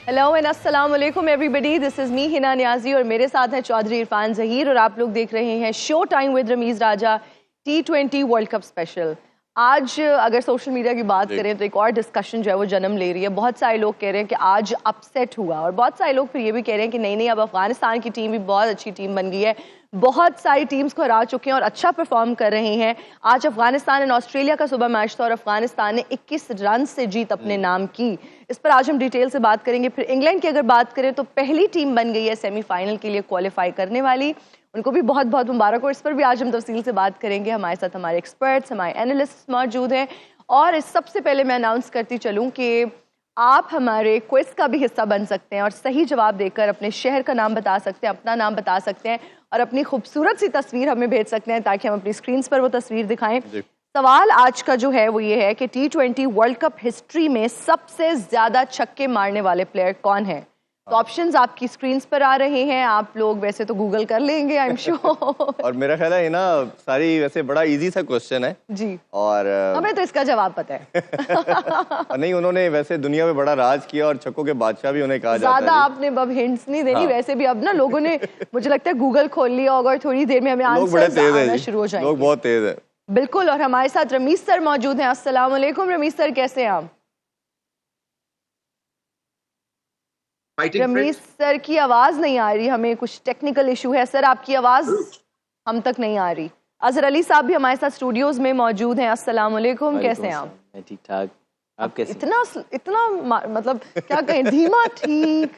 Hello and अस्सलाम वालेकुम everybody, this is me Hina Niazi और मेरे साथ हैं चौधरी इरफान ज़हीर और आप लोग देख रहे हैं show time with Rameez Raja T20 world cup special. आज अगर सोशल मीडिया की बात करें तो एक और डिस्कशन जो है वो जन्म ले रही है। बहुत सारे लोग कह रहे हैं कि आज अपसेट हुआ और बहुत सारे लोग फिर ये भी कह रहे हैं कि नहीं नहीं, अब अफगानिस्तान की टीम भी बहुत अच्छी टीम बन गई है, बहुत सारी टीम्स को हरा चुके हैं और अच्छा परफॉर्म कर रहे हैं। आज अफगानिस्तान एंड ऑस्ट्रेलिया का सुबह मैच था और अफगानिस्तान ने 21 रन से जीत अपने नाम की। इस पर आज हम डिटेल से बात करेंगे। फिर इंग्लैंड की अगर बात करें तो पहली टीम बन गई है सेमीफाइनल के लिए क्वालिफाई करने वाली, उनको भी बहुत बहुत मुबारक हो। इस पर भी आज हम तफसील से बात करेंगे। हमारे साथ हमारे एक्सपर्ट्स, हमारे एनालिस्ट मौजूद हैं और इस सबसे पहले मैं अनाउंस करती चलूँ कि आप हमारे क्विज का भी हिस्सा बन सकते हैं और सही जवाब देकर अपने शहर का नाम बता सकते हैं, अपना नाम बता सकते हैं और अपनी खूबसूरत सी तस्वीर हमें भेज सकते हैं ताकि हम अपनी स्क्रीन पर वो तस्वीर दिखाएं। सवाल आज का जो है वो ये है कि T20 वर्ल्ड कप हिस्ट्री में सबसे ज्यादा छक्के मारने वाले प्लेयर कौन है? तो ऑप्शंस आपकी स्क्रीन पर आ रहे हैं, आप लोग वैसे तो गूगल कर लेंगे आई एम श्योर। और मेरा ख्याल है ना सारी वैसे बड़ा इजी सा क्वेश्चन है जी और हमें तो इसका जवाब पता है। नहीं, उन्होंने वैसे दुनिया में बड़ा राज किया और छक्कों के बादशाह भी उन्हें कहा जाता है। ज्यादा आपने अब हिंट्स नहीं देनी। वैसे भी अब ना लोगों ने मुझे लगता है गूगल खोल लिया होगा और थोड़ी देर में हमें आंसर्स आना शुरू हो जाएंगे। लोग बहुत तेज है। बिल्कुल। और हमारे साथ रमीज सर मौजूद हैं। अस्सलाम वालेकुम रमीज सर, कैसे हैं आप? रमीज सर की आवाज नहीं आ रही, हमें कुछ टेक्निकल इशू है सर, आपकी आवाज हम तक नहीं आ रही। अजहर अली साहब भी हमारे साथ स्टूडियोज में मौजूद हैं। अस्सलाम वालेकुम, कैसे हैं आप? ठीक ठाक, आप कैसे? इतना मतलब क्या कहें, धीमा ठीक,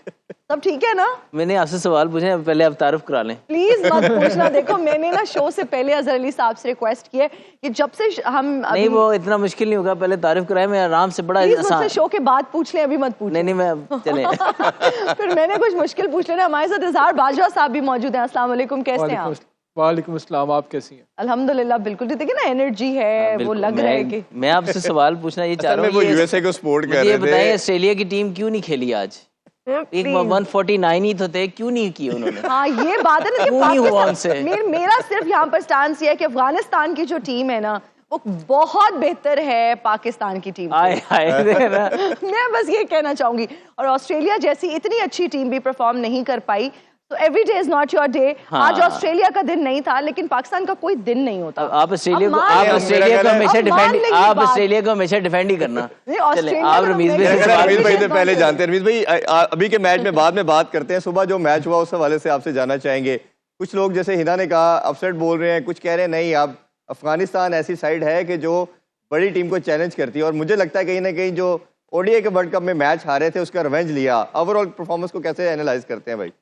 सब ठीक है ना? मैंने आपसे सवाल पूछे, पहले आप तारुफ करा लें प्लीज मत पूछना। देखो मैंने ना शो से पहले अजहर अली साहब से रिक्वेस्ट की है कि जब से हम नहीं, वो इतना मुश्किल नहीं होगा, पहले तारुफ कराए, मैं आराम से बड़ा आसान। शो के बाद पूछ लें, अभी मत पूछ। नहीं मैं चले। फिर मैंने कुछ मुश्किल पूछ लेना। हमारे साथ इजहार बाजवा साहब भी मौजूद हैं। अस्सलाम वालेकुम, कैसे हैं आप? वालेकुम अस्सलाम, आप कैसी हैं? अल्हम्दुलिल्लाह बिल्कुल। देखिए ना एनर्जी है, वो लग रहा है कि मैं आपसे सवाल पूछना ये चाह रहा हूँ, वो यूएसए को सपोर्ट कर रहे थे। ये बताइए ऑस्ट्रेलिया की टीम क्यों नहीं खेली आज? एक 149 ही तो थे, क्यों नहीं की उन्होंने? हाँ ये बात है ना कि क्यों नहीं हुआ उनसे? मेरा सिर्फ यहाँ पर स्टांस ये है कि अफगानिस्तान की जो टीम है ना वो बहुत बेहतर है पाकिस्तान की टीम से। मैं बस ये कहना चाहूंगी। और ऑस्ट्रेलिया जैसी इतनी अच्छी टीम भी परफॉर्म नहीं कर पाई। तो every day is not your day. आज ऑस्ट्रेलिया का दिन नहीं था, लेकिन पाकिस्तान का कोई दिन नहीं होता। आप ऑस्ट्रेलिया को हमेशा डिफेंड ही करना। आप रमीज भाई से पहले जानते हैं। रमीज भाई अभी के मैच में बाद में बात करते हैं। सुबह जो मैच हुआ उस हवाले से आपसे जानना चाहेंगे। कुछ लोग जैसे हिना ने कहा अपसेट बोल रहे हैं, कुछ कह रहे हैं नहीं, अब अफगानिस्तान ऐसी साइड है कि जो बड़ी टीम को चैलेंज करती है और मुझे लगता है कहीं ना कहीं जो ओडीआई के वर्ल्ड कप में मैच हारे थे उसका रिवेंज लिया। ओवरऑल परफॉर्मेंस को कैसे एनालाइज करते हैं भाई?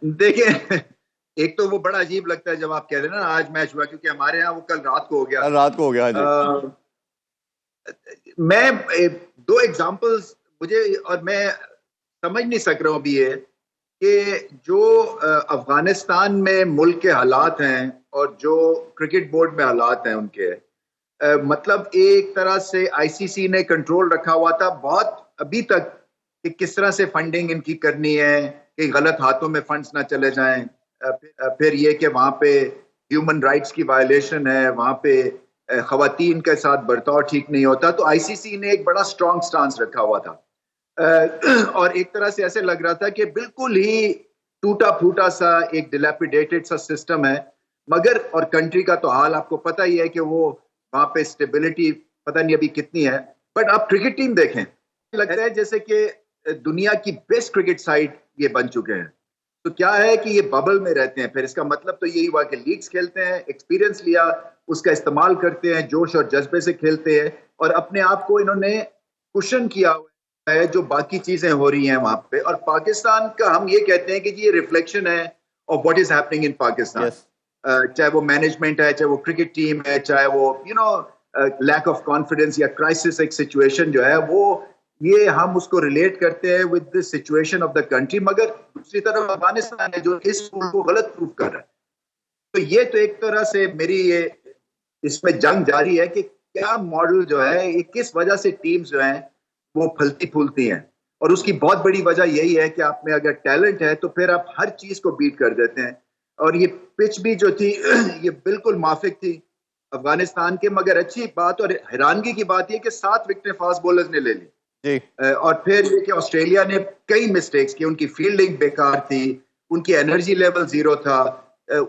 देखिए, एक तो वो बड़ा अजीब लगता है जब आप कह रहे हैं ना आज मैच हुआ, क्योंकि हमारे यहाँ वो कल रात को हो गया। रात को हो गया जी। मैं दो एग्जांपल्स मुझे, और मैं समझ नहीं सक रहा हूँ अभी ये कि जो अफगानिस्तान में मुल्क के हालात हैं और जो क्रिकेट बोर्ड में हालात हैं उनके, मतलब एक तरह से आईसीसी ने कंट्रोल रखा हुआ था बहुत अभी तक कि किस तरह से फंडिंग इनकी करनी है कि गलत हाथों में फंड्स ना चले जाएं। फिर ये कि वहाँ पे ह्यूमन राइट्स की वायलेशन है, वहाँ पे खवातीन के साथ बर्ताव ठीक नहीं होता। तो आईसीसी ने एक बड़ा स्ट्रॉन्ग स्टांस रखा हुआ था और एक तरह से ऐसे लग रहा था कि बिल्कुल ही टूटा फूटा सा एक डिलैपिडेटेड सा सिस्टम है। मगर और कंट्री का तो हाल आपको पता ही है कि वो वहाँ पे स्टेबिलिटी पता नहीं अभी कितनी है। बट आप क्रिकेट टीम देखें, लगता है जैसे कि दुनिया की बेस्ट क्रिकेट साइड ये बन चुके हैं। तो क्या है कि ये बबल में रहते हैं। फिर इसका मतलब तो यही हुआ कि लीग्स खेलते हैं, एक्सपीरियंस लिया, उसका इस्तेमाल करते हैं, जोश और जज्बे से खेलते हैं और अपने आप को इन्होंने कुशन किया हुआ है जो बाकी चीजें हो रही हैं वहां पे। और पाकिस्तान का हम ये कहते हैं कि ये रिफ्लेक्शन है of what is happening in Pakistan. चाहे वो मैनेजमेंट है, चाहे वो क्रिकेट टीम है, चाहे वो लैक ऑफ कॉन्फिडेंस या क्राइसिस एक सिचुएशन जो है वो, ये हम उसको रिलेट करते हैं with the situation of the country. मगर दूसरी तरफ अफगानिस्तान है जो इस रूल को गलत प्रूव कर रहा है। तो ये तो एक तरह से मेरी ये इसमें जंग जारी है कि क्या मॉडल जो है, ये किस वजह से टीम्स जो हैं वो फलती फूलती हैं। और उसकी बहुत बड़ी वजह यही है कि आप में अगर टैलेंट है तो फिर आप हर चीज को बीट कर देते हैं। और ये पिच भी जो थी ये बिल्कुल माफिक थी अफगानिस्तान के। मगर अच्छी बात और हैरानगी की बात यह कि 7 विकेटें फास्ट बॉलर्स ने ले ली। जी। और फिर ये कि ऑस्ट्रेलिया ने कई मिस्टेक्स की, उनकी फील्डिंग बेकार थी, उनकी एनर्जी लेवल जीरो था,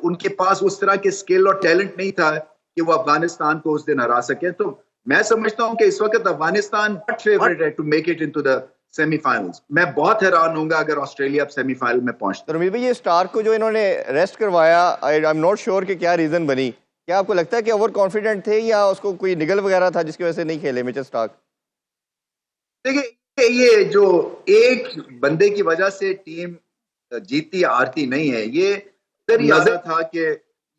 उनके पास उस तरह के स्किल और टैलेंट नहीं था कि वो अफगानिस्तान को उस दिन हरा सके। तो मैं समझता हूं कि इस वक्त अफगानिस्तान फेवरेट है to make it into the semifinals. मैं बहुत हैरान होऊंगा अगर ऑस्ट्रेलिया अब सेमीफाइनल में पहुंचता। तो रमीज भाई, ये स्टार्क को जो इन्होंने रेस्ट करवाया, आई एम नॉट श्योर कि क्या रीजन बनी। क्या आपको लगता है कि ओवर कॉन्फिडेंट थे या उसको कोई निगल वगैरह था जिसकी वजह से नहीं खेले मिचेल स्टार्क? देखिए, ये जो एक बंदे की वजह से टीम जीतती हारती नहीं है, ये नजर था कि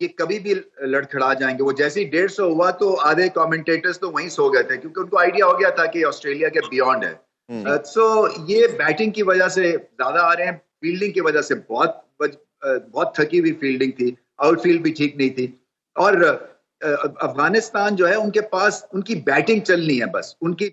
ये कभी भी लड़खड़ा जाएंगे। वो जैसे ही 150 हुआ तो आधे कमेंटेटर्स तो वहीं सो गए थे, क्योंकि उनको आइडिया हो गया था कि ऑस्ट्रेलिया के बियॉन्ड है। सो ये बैटिंग की वजह से ज्यादा आ रहे हैं, फील्डिंग की वजह से बहुत थकी हुई फील्डिंग थी, आउटफील्ड भी ठीक नहीं थी। और अफगानिस्तान जो है, उनके पास उनकी बैटिंग चलनी है बस। उनकी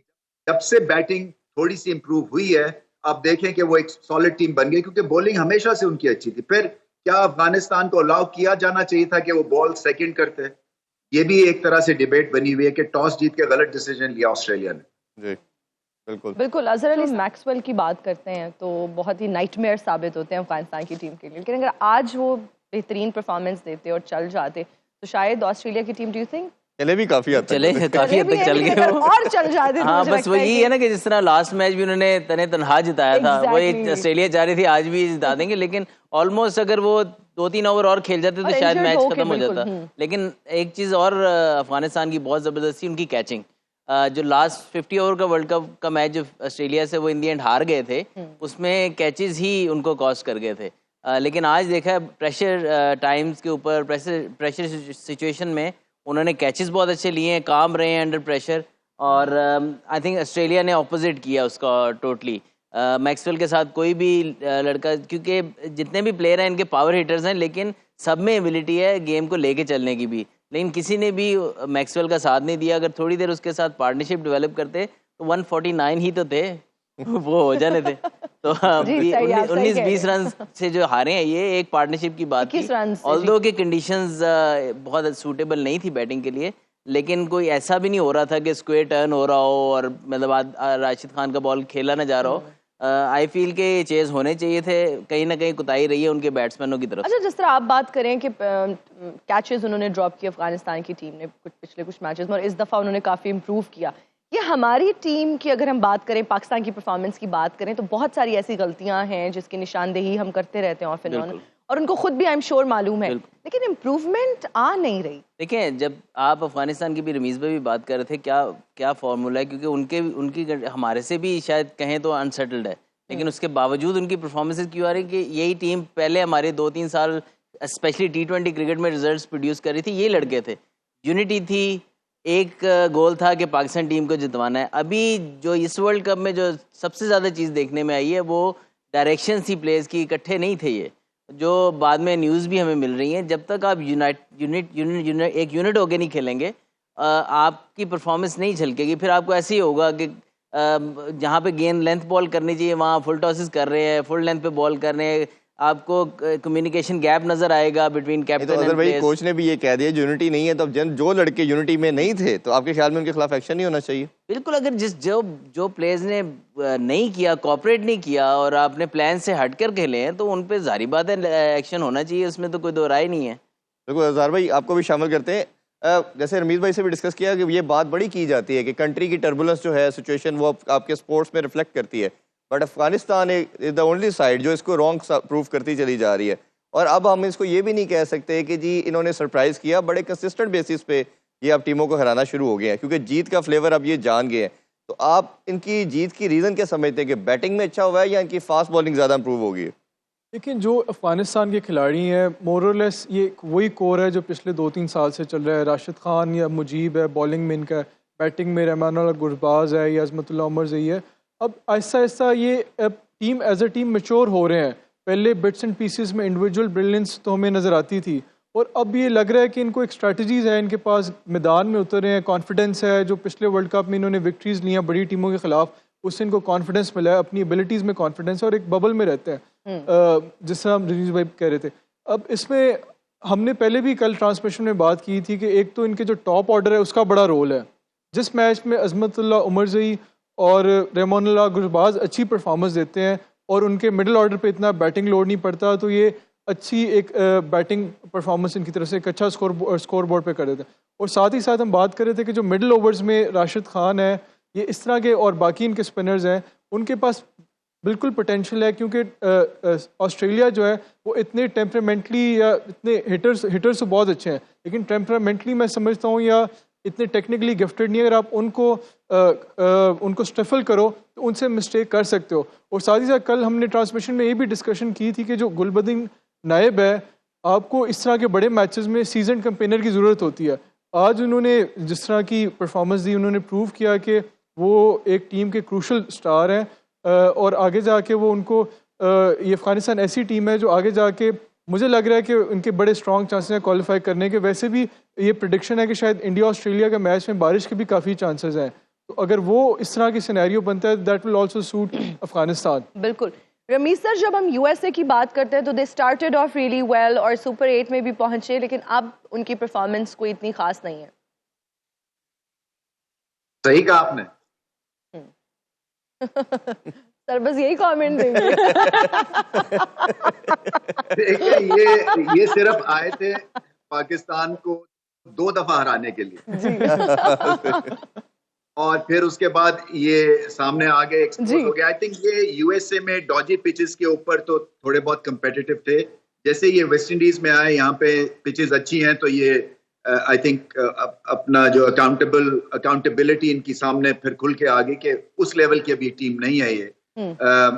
जब से बैटिंग थोड़ी सी इंप्रूव हुई है, आप देखें कि वो एक सॉलिड टीम बन गई, क्योंकि बॉलिंग हमेशा से उनकी अच्छी थी। फिर क्या अफगानिस्तान को अलाउ किया जाना चाहिए था कि वो बॉल सेकंड करते? ये भी एक तरह से डिबेट बनी हुई है कि टॉस जीत के गलत डिसीजन लिया ऑस्ट्रेलिया ने। जी, बिल्कुल बिल्कुल। अजहर अली मैक्सवेल की बात करते हैं तो बहुत ही नाइटमेयर साबित होते हैं अफगानिस्तान की टीम के लिए, लेकिन अगर आज वो बेहतरीन परफॉर्मेंस देते और चल जाते तो शायद ऑस्ट्रेलिया की टीम, डू यू थिंक चले भी काफी हद तक चले काफी हद तक चल गए वो। और चल जाते तो हाँ, मुझे बस लगता वही है ना कि जिस तरह लास्ट मैच भी उन्होंने तने तनहा जिताया था, वो Exactly. ऑस्ट्रेलिया जा रही थी आज भी जिता देंगे, लेकिन ऑलमोस्ट अगर वो 2-3 ओवर और खेल जाते तो और शायद injured मैच होके खत्म हो बिल्कुल, जाता। लेकिन एक चीज और अफगानिस्तान की बहुत जबरदस्ती उनकी कैचिंग। जो लास्ट 50 ओवर का वर्ल्ड कप का मैच जो ऑस्ट्रेलिया से वो इन दी एंड हार गए थे, उसमें कैचेस ही उनको कॉस्ट कर गए थे। लेकिन आज देखा प्रेशर टाइम्स के ऊपर, प्रेशर सिचुएशन में उन्होंने कैचेस बहुत अच्छे लिए हैं, काम रहे हैं अंडर प्रेशर। और आई थिंक ऑस्ट्रेलिया ने ऑपोजिट किया उसका टोटली। मैक्सवेल के साथ कोई भी लड़का, क्योंकि जितने भी प्लेयर हैं इनके पावर हिटर्स हैं, लेकिन सब में एबिलिटी है गेम को लेके चलने की भी, लेकिन किसी ने भी मैक्सवेल का साथ नहीं दिया। अगर थोड़ी देर उसके साथ पार्टनरशिप डेवलप करते तो 149 ही तो थे वो हो जाने थे। तो जी, सही आप सही कह 19-20 रहे रन से जो हारे हैं, ये एक पार्टनरशिप की बात थी। 21 रन से, ऑल्दो के कंडीशंस बहुत सूटेबल नहीं थी बैटिंग के लिए, लेकिन कोई ऐसा भी नहीं हो रहा था कि स्क्वायर टर्न हो रहा हो और मतलब राशिद खान का बॉल खेला ना जा रहा हो। आई फील के चेज होने चाहिए थे, कहीं ना कहीं कुताही रही है उनके बैट्समैनों की तरफ। अच्छा, जिस तरह आप बात करें कि कैचेस उन्होंने ड्रॉप किए अफगानिस्तान की टीम ने पिछले कुछ मैचेस में, और इस दफ़ा उन्होंने काफ़ी इंप्रूव किया। ये हमारी टीम की अगर हम बात करें, पाकिस्तान की परफॉर्मेंस की बात करें, तो बहुत सारी ऐसी गलतियां हैं जिसकी निशानदेही हम करते रहते हैं ऑफ एंड ऑन, और उनको खुद भी आई एम श्योर मालूम है, लेकिन इम्प्रूवमेंट आ नहीं रही। देखिए, जब आप अफगानिस्तान की भी रमीज भाई भी बात कर रहे थे, क्या फॉर्मूला है, क्योंकि उनकी हमारे से भी शायद कहें तो अनसेटल्ड है, लेकिन उसके बावजूद उनकी परफॉर्मेंसेस क्यों आ रही कि यही टीम पहले हमारे 2-3 साल स्पेशली T20 क्रिकेट में रिजल्ट्स प्रोड्यूस कर रही थी, ये लड़के थे, यूनिटी थी, एक गोल था कि पाकिस्तान टीम को जितवाना है। अभी जो इस वर्ल्ड कप में जो सबसे ज़्यादा चीज़ देखने में आई है वो डायरेक्शन थी प्लेयर्स की, इकट्ठे नहीं थे ये, जो बाद में न्यूज़ भी हमें मिल रही हैं। जब तक आप एक यूनिट होके नहीं खेलेंगे, आपकी परफॉर्मेंस नहीं झलकेगी। फिर आपको ऐसे ही होगा कि जहाँ पे गेंद लेंथ बॉल करनी चाहिए वहाँ फुल टॉसेस कर रहे हैं, फुल लेंथ पे बॉल कर रहे हैं, आपको कम्युनिकेशन गैप नजर आएगा बिटवीन कैप्टन एंड भाई कोच ने भी ये कह दिया यूनिटी नहीं है, तो अब जो लड़के यूनिटी में नहीं थे तो आपके ख्याल में उनके खिलाफ एक्शन नहीं होना चाहिए? बिल्कुल, अगर जो प्लेयर्स ने नहीं किया, कोऑपरेट नहीं किया और आपने प्लान से हटकर खेले हैं, तो उन पे जारी बात है एक्शन होना चाहिए, उसमें तो कोई दो राय नहीं है। बिल्कुल। अज़हर भाई, आपको भी शामिल करते हैं। जैसे रमीज भाई से भी डिस्कस किया कि ये बात बड़ी की जाती है कि कंट्री की टर्बुलेंस जो है, सिचुएशन, वो आपके स्पोर्ट्स में रिफ्लेक्ट करती है, but Afghanistan is the only side जो इसको रॉन्ग प्रूव करती चली जा रही है। और अब हम इसको ये भी नहीं कह सकते कि जी इन्होंने सरप्राइज किया, बड़े कंसिस्टेंट बेसिस पे ये अब टीमों को हराना शुरू हो गए हैं, क्योंकि जीत का फ्लेवर अब ये जान गए हैं। तो आप इनकी जीत की रीज़न क्या समझते हैं, कि बैटिंग में अच्छा हुआ है या इनकी फास्ट बॉलिंग ज़्यादा इंप्रूव होगी? लेकिन जो अफ़गानिस्तान के खिलाड़ी हैं, मोरलेस ये वही कोर है जो पिछले 2-3 साल से चल रहा है। राशिद खान या मुजीब है, बॉलिंग में इनका, बैटिंग में रहमान और गुरबाज है या अज़मतुल्लाह उमर ज़ई है। अब आहिस्ता आहिस्ता ये team as a team mature हो रहे हैं। पहले बिट्स एंड पीसेस में इंडिविजुअल ब्रिलियंस तो हमें नज़र आती थी, और अब ये लग रहा है कि इनको एक स्ट्रैटेजीज़ है, इनके पास मैदान में उतर रहे हैं, कॉन्फिडेंस है। जो पिछले वर्ल्ड कप में इन्होंने विक्ट्रीज़ ली हैं बड़ी टीमों के खिलाफ, उससे इनको कॉन्फिडेंस मिला है, अपनी एबिलिटीज़ में कॉन्फिडेंस है, और एक बबल में रहते हैं, जिस तरह हम रजीज भाई कह रहे थे। अब इसमें हमने पहले भी कल ट्रांसमिशन में बात की थी कि एक तो इनके जो टॉप ऑर्डर है उसका बड़ा रोल है। जिस मैच में अज़मतुल्लाह उमर ज़ई और रहमानुल्लाह गुरबाज अच्छी परफॉर्मेंस देते हैं और उनके मिडिल ऑर्डर पे इतना बैटिंग लोड नहीं पड़ता, तो ये अच्छी एक बैटिंग परफॉर्मेंस इनकी तरफ से एक अच्छा स्कोर बोर्ड पे कर देते हैं। और साथ ही साथ हम बात कर रहे थे कि जो मिडिल ओवर्स में राशिद खान है, ये इस तरह के और बाकी इनके स्पिनर्स हैं, उनके पास बिल्कुल पोटेंशियल है, क्योंकि ऑस्ट्रेलिया जो है वो इतने टेम्परामेंटली या इतने हिटर्स तो बहुत अच्छे हैं, लेकिन टेम्परामेंटली मैं समझता हूँ या इतने टेक्निकली गिफ्टेड नहीं। अगर आप उनको स्टफल करो तो उनसे मिस्टेक कर सकते हो। और साथ ही साथ कल हमने ट्रांसमिशन में ये भी डिस्कशन की थी कि जो गुलबदीन नायब है, आपको इस तरह के बड़े मैचेस में सीजन कैंपेनर की ज़रूरत होती है। आज उन्होंने जिस तरह की परफॉर्मेंस दी, उन्होंने प्रूव किया कि वो एक टीम के क्रूशल स्टार हैं और आगे जाके वो उनको ये अफगानिस्तान ऐसी टीम है जो आगे जाके मुझे लग रहा है कि उनके बड़े स्ट्रॉन्ग चांसेस हैं क्वालिफाई करने के। वैसे भी ये प्रेडिक्शन है कि शायद इंडिया ऑस्ट्रेलिया के मैच में बारिश के भी काफ़ी चांसेस हैं, तो अगर वो इस तरह की सिनेरियो बनता है that will also suit Afghanistan. बिल्कुल रमीज सर, जब हम यूएसए की बात करते हैं तो they started off really well और सुपर 8 में भी पहुंचे, लेकिन अब उनकी परफॉर्मेंस कोई इतनी खास नहीं है। सही कहा आपने। सर बस यही कमेंट देंगे। देखिए ये सिर्फ आए थे पाकिस्तान को 2 दफा हराने के लिए और फिर उसके बाद ये सामने आ गए, एक्सपोज हो गया। आई थिंक ये यूएसए में डॉजी पिचेस के ऊपर तो थोड़े बहुत कंपेटिटिव थे। जैसे ये वेस्ट इंडीज में आए, यहाँ पे पिचेस अच्छी हैं, तो ये आई थिंक अपना जो अकाउंटेबिलिटी इनकी सामने फिर खुल के आ गई कि उस लेवल की अभी टीम नहीं है ये।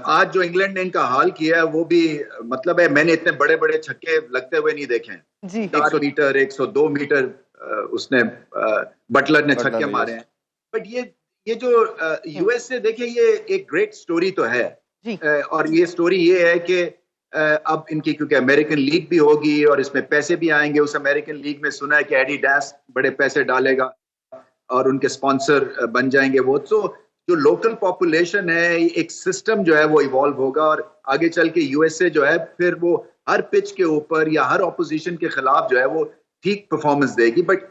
आज जो इंग्लैंड ने इनका हाल किया है वो भी मतलब है, मैंने इतने बड़े बड़े छक्के लगते हुए नहीं देखे हैं। 100 मीटर 102 मीटर उसने बटलर ने छक्के मारे हैं। बट ये जो यूएस से देखिए, ये एक ग्रेट स्टोरी तो है और ये स्टोरी ये है कि अब इनकी क्योंकि अमेरिकन लीग भी होगी और इसमें पैसे भी आएंगे। उस अमेरिकन लीग में सुना है कि एडिडास बड़े पैसे डालेगा और उनके स्पॉन्सर बन जाएंगे वो। तो जो लोकल पॉपुलेशन है, एक सिस्टम जो है वो इवॉल्व होगा और आगे चल के यूएसए जो है फिर वो हर पिच के ऊपर या हर ऑपोजिशन के खिलाफ जो है वो ठीक परफॉर्मेंस देगी। बट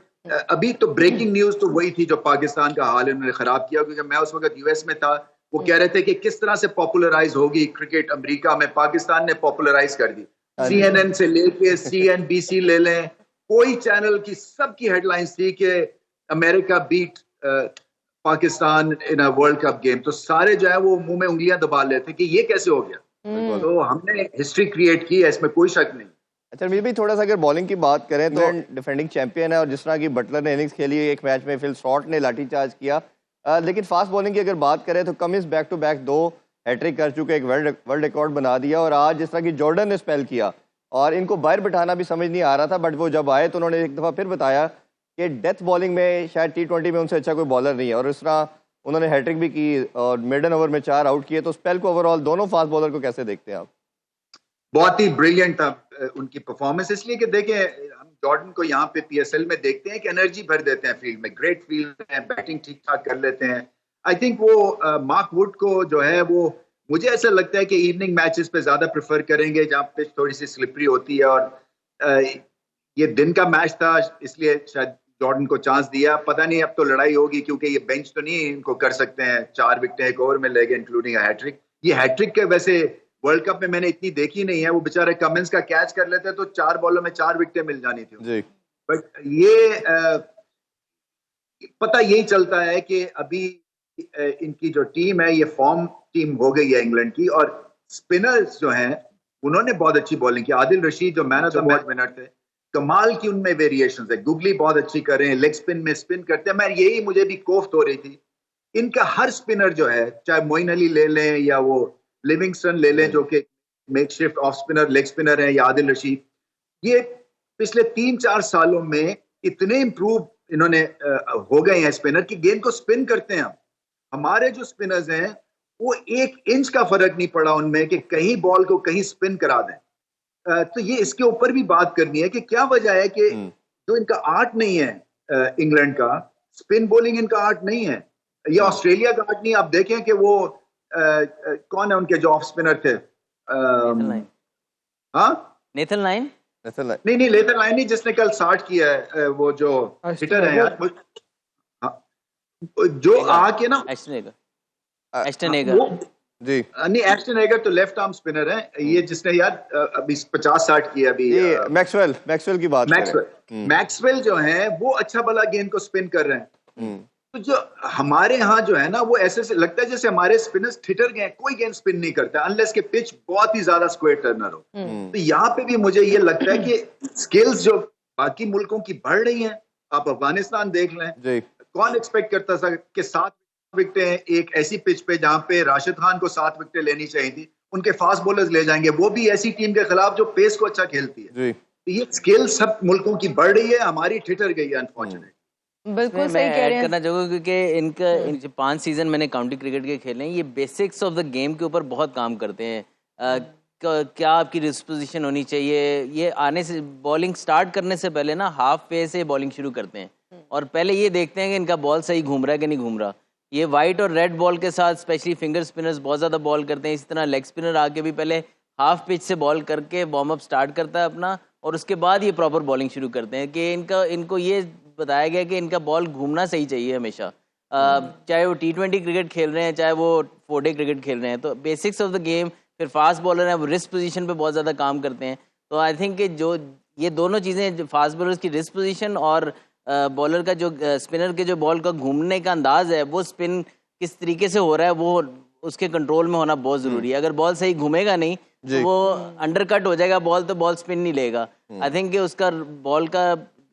अभी तो ब्रेकिंग न्यूज तो वही थी जो पाकिस्तान का हाल इन्होंने खराब किया, क्योंकि मैं उस वक्त यूएस में था। वो कह रहे थे कि किस तरह से पॉपुलराइज होगी क्रिकेट अमेरिका में, पाकिस्तान ने पॉपुलराइज कर दी। CNN से लेके CNBC ले लें, कोई चैनल की सबकी हेडलाइंस थी कि America beat Pakistan in a world cup game. तो सारे जो है वो मुंह में उंगलियां दबा लेते कि ये कैसे हो गया। तो हमने हिस्ट्री क्रिएट की है, इसमें कोई शक नहीं। अच्छा रमीज भाई, थोड़ा सा अगर बॉलिंग की बात करें तो डिफेंडिंग चैंपियन है और जिस तरह की बटलर ने इनिंग्स खेली, एक मैच में फिल शॉर्ट ने लाठीचार्ज किया, लेकिन फास्ट बॉलिंग की अगर बात करें तो Cummins back to back 2 hattrick कर चुके, एक वर्ल्ड रिकॉर्ड बना दिया। और आज जिस तरह की जॉर्डन ने स्पेल किया और इनको बाहर बिठाना भी समझ नहीं आ रहा था, बट वो जब आए तो उन्होंने एक दफ़ा फिर बताया कि डेथ बॉलिंग में शायद T20 में उनसे अच्छा कोई बॉलर नहीं है। और इस तरह उन्होंने हैट्रिक भी की और मिडन ओवर में 4 आउट किए। तो स्पेल को ओवरऑल दोनों फास्ट बॉलर को कैसे देखते हैं आप? बहुत ही ब्रिलियंट था उनकी परफॉर्मेंस, इसलिए कि देखें हम जॉर्डन को यहाँ पे PSL में देखते हैं कि एनर्जी भर देते हैं फील्ड में, ग्रेट फील्ड है, बैटिंग ठीक ठाक कर लेते हैं। आई थिंक वो मार्क वुड को जो है वो मुझे ऐसा लगता है कि इवनिंग मैचेस पे ज्यादा प्रेफर करेंगे जहाँ पे थोड़ी सी स्लिपरी होती है। और ये दिन का मैच था इसलिए शायद जॉर्डन को चांस दिया। पता नहीं अब तो लड़ाई होगी, क्योंकि ये बेंच तो नहीं इनको कर सकते हैं, 4 विकेटें एक ओवर में ले गए इंक्लूडिंग हैट्रिक। ये हैट्रिक के वैसे वर्ल्ड कप में मैंने इतनी देखी नहीं है। वो बेचारे कमिंस का कैच कर लेते तो 4 बॉलों में 4 विकेटें मिल जानी थी। बट ये पता यही चलता है कि अभी इनकी जो टीम है ये फॉर्म टीम हो गई है इंग्लैंड की, और स्पिनर्स जो हैं उन्होंने बहुत अच्छी बॉलिंग की। आदिल रशीद जो man of the match winner थे, कमाल की उनमें वेरिएशंस है। गुगली बहुत अच्छी कर रहे हैं, लेग स्पिन में स्पिन करते हैं। मैं यही मुझे भी कोफ्त हो रही थी, इनका हर स्पिनर जो है, चाहे मोइन अली ले लें या वो लिविंगस्टन ले लें जो कि makeshift off spinner leg spinner है, या आदिल रशीद, ये पिछले 3-4 सालों में इतने इम्प्रूव इन्होंने हो गए हैं स्पिनर की, गेंद को स्पिन करते हैं। हमारे जो स्पिनर्स हैं वो 1 इंच का फर्क नहीं पड़ा उनमें कि कहीं बॉल को कहीं स्पिन करा दें। तो ये इसके ऊपर भी बात करनी है कि क्या वजह है कि जो इनका आर्ट नहीं है इंग्लैंड का, स्पिन बॉलिंग इनका आर्ट नहीं है, या ऑस्ट्रेलिया का आर्ट नहीं। आप देखें कि वो कौन है उनके जो ऑफ स्पिनर थे, नेथन लाइन नहीं लेथन लाइन नहीं, जिसने कल 60 किया है, वो जो हिटर है यार, जो आके ना एस्टन एगर। जी नहीं, एस्टन एगर तो लेफ्ट आर्म स्पिनर है, ये जिसने यार अभी 50-60 किया अभी। ये मैक्सवेल की बात करें। मैक्सवेल जो है वो अच्छा भला गेंद को स्पिन कर रहे हैं। तो जो हमारे यहाँ जो है ना, वो ऐसे से लगता है जैसे हमारे स्पिनर्स ठिठर गए, कोई गेंद स्पिन नहीं करता अनलेस के पिच बहुत ही ज्यादा स्क्वायर टर्नर हो। तो यहाँ पे भी मुझे ये लगता है कि स्किल्स जो बाकी मुल्कों की बढ़ रही हैं। आप अफगानिस्तान देख लें, कौन एक्सपेक्ट करता था कि 7 विकेटें एक ऐसी पिच पे जहां पे राशिद खान को 7 विकेटें लेनी चाहिए थी, उनके फास्ट बॉलर्स ले जाएंगे, वो भी ऐसी टीम के खिलाफ जो पेस को अच्छा खेलती है। तो ये स्किल सब मुल्कों की बढ़ रही है, हमारी ठिठर गई है अनफॉर्चुनेटली। बिल्कुल सही मैं कह रहे ऐड हैं। करना चाहूँगा क्योंकि इनका जो 5 सीजन मैंने काउंटी क्रिकेट के खेले हैं, ये बेसिक्स ऑफ द गेम के ऊपर बहुत काम करते हैं। क्या आपकी रिस्ट पोजीशन होनी चाहिए, ये आने से बॉलिंग स्टार्ट करने से पहले ना हाफ पे से बॉलिंग शुरू करते हैं और पहले ये देखते हैं कि इनका बॉल सही घूम रहा है कि नहीं घूम रहा। ये वाइट और रेड बॉल के साथ स्पेशली फिंगर स्पिनर्स बहुत ज़्यादा बॉल करते हैं। इसी तरह लेग स्पिनर आके भी पहले हाफ पिच से बॉल करके वार्म अप स्टार्ट करता है अपना, और उसके बाद ये प्रॉपर बॉलिंग शुरू करते हैं कि इनको ये बताया गया कि इनका बॉल घूमना सही चाहिए हमेशा, चाहे वो T20 क्रिकेट खेल रहे हैं चाहे वो 4 डे क्रिकेट खेल रहे हैं। तो बेसिक्स ऑफ द गेम, फिर फास्ट बॉलर हैं वो रिस्ट पोजीशन पे बहुत ज़्यादा काम करते हैं। तो आई थिंक कि जो ये दोनों चीज़ें, फास्ट बॉलर्स की रिस्ट पोजीशन और बॉलर का जो स्पिनर के जो बॉल का घूमने का अंदाज है, वो स्पिन किस तरीके से हो रहा है, वो उसके कंट्रोल में होना बहुत ज़रूरी है। अगर बॉल सही घूमेगा नहीं तो वो अंडरकट हो जाएगा बॉल, तो बॉल स्पिन नहीं लेगा। आई थिंक कि उसका बॉल का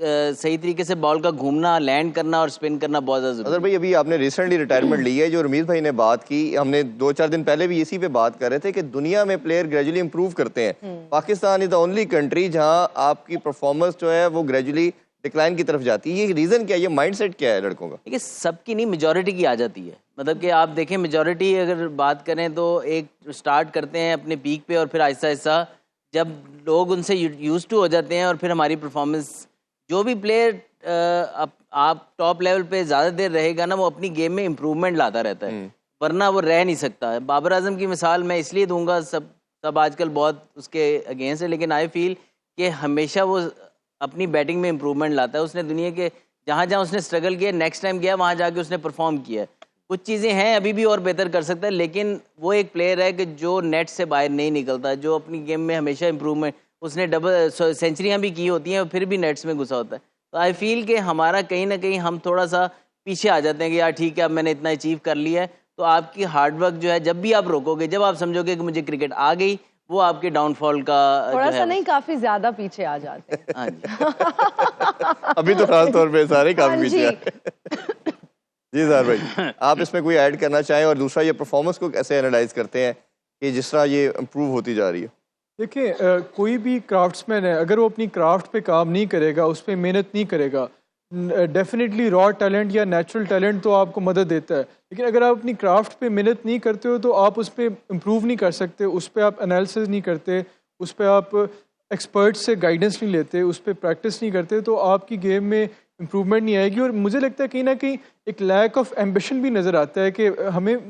सही तरीके से बॉल का घूमना, लैंड करना और स्पिन करना बहुत ज़्यादा जरूरी है। अगर भाई अभी आपने रिसेंटली रिटायरमेंट ली है, जो रमीज भाई ने बात की, हमने 2-4 दिन पहले भी इसी पे बात कर रहे थे कि दुनिया में प्लेयर ग्रेजुअली इंप्रूव करते हैं। Pakistan is the only country जहां आपकी परफॉर्मेंस जो है वो ग्रेजुअली डिक्लाइन की तरफ जाती है। ये रीजन क्या है, ये माइंडसेट क्या है लड़कों का? देखिए सबकी नहीं, मेजॉरिटी की आ जाती है। मतलब कि आप देखें मेजॉरिटी अगर बात करें तो एक स्टार्ट करते हैं अपने पीक पे और फिर आहिस्ता आहिस्ता जब लोग उनसे यूज टू हो जाते हैं और फिर हमारी परफॉर्मेंस, जो भी प्लेयर आप टॉप लेवल पे ज़्यादा देर रहेगा ना, वो अपनी गेम में इम्प्रूवमेंट लाता रहता है, वरना वो रह नहीं सकता है। बाबर आजम की मिसाल मैं इसलिए दूंगा, सब आजकल बहुत उसके अगेंस्ट है, लेकिन आई फील कि हमेशा वो अपनी बैटिंग में इम्प्रूवमेंट लाता है। उसने दुनिया के जहाँ जहाँ उसने स्ट्रगल किया, नेक्स्ट टाइम गया वहाँ जाके उसने परफॉर्म किया है। कुछ चीज़ें हैं अभी भी और बेहतर कर सकता है, लेकिन वो एक प्लेयर है कि जो नेट से बाहर नहीं निकलता, जो अपनी गेम में हमेशा इम्प्रूवमेंट, उसने डबल सेंचुरियाँ भी की होती हैं और फिर भी नेट्स में घुसा होता है। तो आई फील कि हमारा कहीं ना कहीं हम थोड़ा सा पीछे आ जाते हैं कि यार ठीक है अब मैंने इतना अचीव कर लिया है। तो आपकी हार्डवर्क जो है, जब भी आप रोकोगे, जब आप समझोगे कि मुझे क्रिकेट आ गई, वो आपके डाउनफॉल का थोड़ा सा नहीं, काफी ज्यादा पीछे आ जाते हैं। हाँ जी। अभी तो खास तौर पे सारे काफी हाँ पीछे हैं। जी ज़ाहिर भाई, आप इसमें कोई ऐड करना चाहें, और दूसरा ये परफॉर्मेंस को कैसे एनालाइज करते हैं कि जिस तरह ये इम्प्रूव होती जा रही है? देखिए कोई भी क्राफ्ट्समैन है, अगर वो अपनी क्राफ्ट पे काम नहीं करेगा, उस पर मेहनत नहीं करेगा, डेफिनेटली रॉ टैलेंट या नेचुरल टैलेंट तो आपको मदद देता है, लेकिन अगर आप अपनी क्राफ्ट पे मेहनत नहीं करते हो तो आप उस पर इम्प्रूव नहीं कर सकते, उस पर आप एनालिसिस नहीं करते, उस पर आप एक्सपर्ट से गाइडेंस नहीं लेते, उस पर प्रैक्टिस नहीं करते, तो आपकी गेम में इम्प्रूवमेंट नहीं आएगी। और मुझे लगता है कहीं ना कहीं एक लैक ऑफ एम्बिशन भी नज़र आता है कि